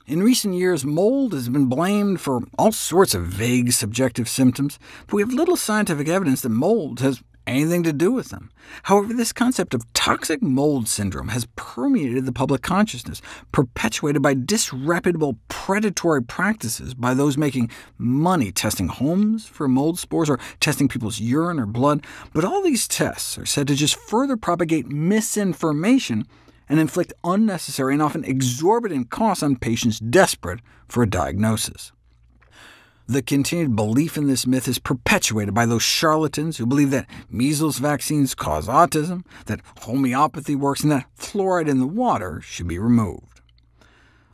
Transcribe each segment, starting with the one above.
In recent years, mold has been blamed for all sorts of vague subjective symptoms, but we have little scientific evidence that mold has anything to do with them. However, this concept of toxic mold syndrome has permeated the public consciousness, perpetuated by disreputable predatory practices by those making money testing homes for mold spores or testing people's urine or blood. But all these tests are said to just further propagate misinformation and inflict unnecessary and often exorbitant costs on patients desperate for a diagnosis. The continued belief in this myth is perpetuated by those charlatans who believe that measles vaccines cause autism, that homeopathy works, and that fluoride in the water should be removed.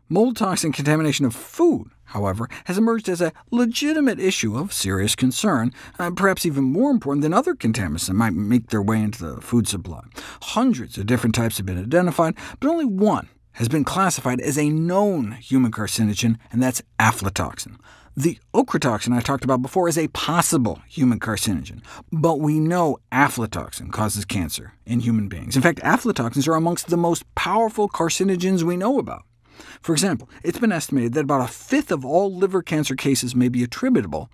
Mold toxin contamination of food, however, has emerged as a legitimate issue of serious concern, perhaps even more important than other contaminants that might make their way into the food supply. Hundreds of different types have been identified, but only one has been classified as a known human carcinogen, and that's aflatoxin. The ochratoxin I talked about before is a possible human carcinogen, but we know aflatoxin causes cancer in human beings. In fact, aflatoxins are amongst the most powerful carcinogens we know about. For example, it's been estimated that about a fifth of all liver cancer cases may be attributable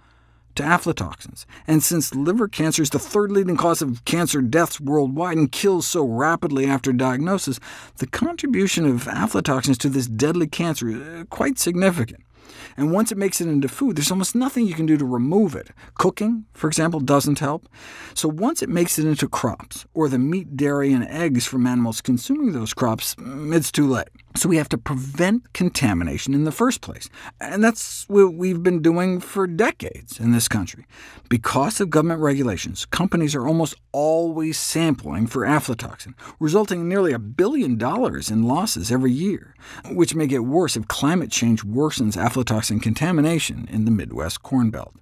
to aflatoxins. And since liver cancer is the third leading cause of cancer deaths worldwide and kills so rapidly after diagnosis, the contribution of aflatoxins to this deadly cancer is quite significant. And once it makes it into food, there's almost nothing you can do to remove it. Cooking, for example, doesn't help. So once it makes it into crops, or the meat, dairy, and eggs from animals consuming those crops, it's too late. So we have to prevent contamination in the first place, and that's what we've been doing for decades in this country. Because of government regulations, companies are almost always sampling for aflatoxin, resulting in nearly $1 billion in losses every year, which may get worse if climate change worsens aflatoxin contamination in the Midwest Corn Belt.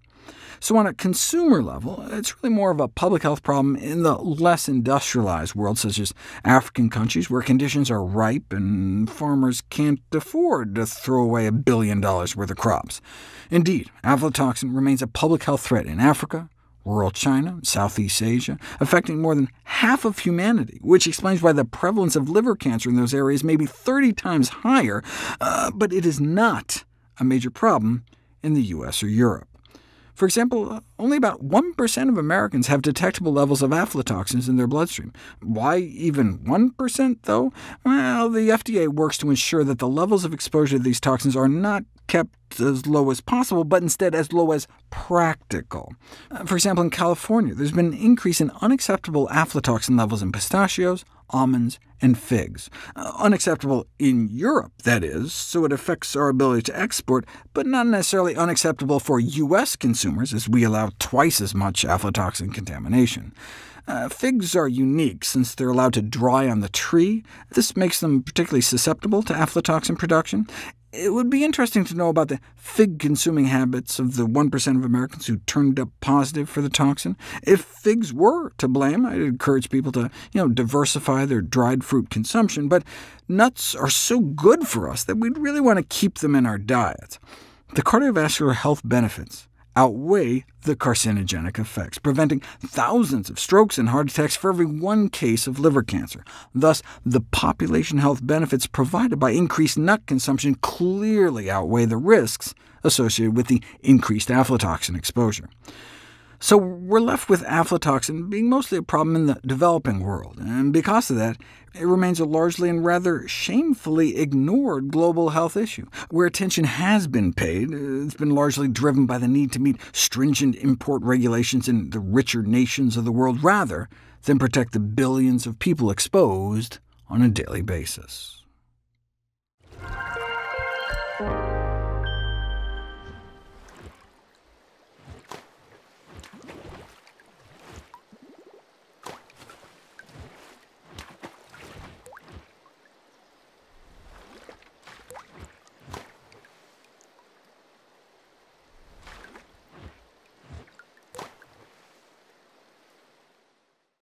So on a consumer level, it's really more of a public health problem in the less industrialized world, such as African countries, where conditions are ripe and farmers can't afford to throw away $1 billion worth of crops. Indeed, aflatoxin remains a public health threat in Africa, rural China, and Southeast Asia, affecting more than half of humanity, which explains why the prevalence of liver cancer in those areas may be 30 times higher, but it is not a major problem in the US or Europe. For example, only about 1% of Americans have detectable levels of aflatoxins in their bloodstream. Why even 1%, though? Well, the FDA works to ensure that the levels of exposure to these toxins are not kept as low as possible, but instead as low as practical. For example, in California, there's been an increase in unacceptable aflatoxin levels in pistachios, almonds, and figs. Unacceptable in Europe, that is, so it affects our ability to export, but not necessarily unacceptable for U.S. consumers, as we allow twice as much aflatoxin contamination. Figs are unique since they're allowed to dry on the tree. This makes them particularly susceptible to aflatoxin production. It would be interesting to know about the fig-consuming habits of the 1% of Americans who turned up positive for the toxin. If figs were to blame, I'd encourage people to diversify their dried fruit consumption, but nuts are so good for us that we'd really want to keep them in our diets. The cardiovascular health benefits outweigh the carcinogenic effects, preventing thousands of strokes and heart attacks for every one case of liver cancer. Thus, the population health benefits provided by increased nut consumption clearly outweigh the risks associated with the increased aflatoxin exposure. So we're left with aflatoxin being mostly a problem in the developing world, and because of that, it remains a largely and rather shamefully ignored global health issue. Where attention has been paid, it's been largely driven by the need to meet stringent import regulations in the richer nations of the world, rather than protect the billions of people exposed on a daily basis.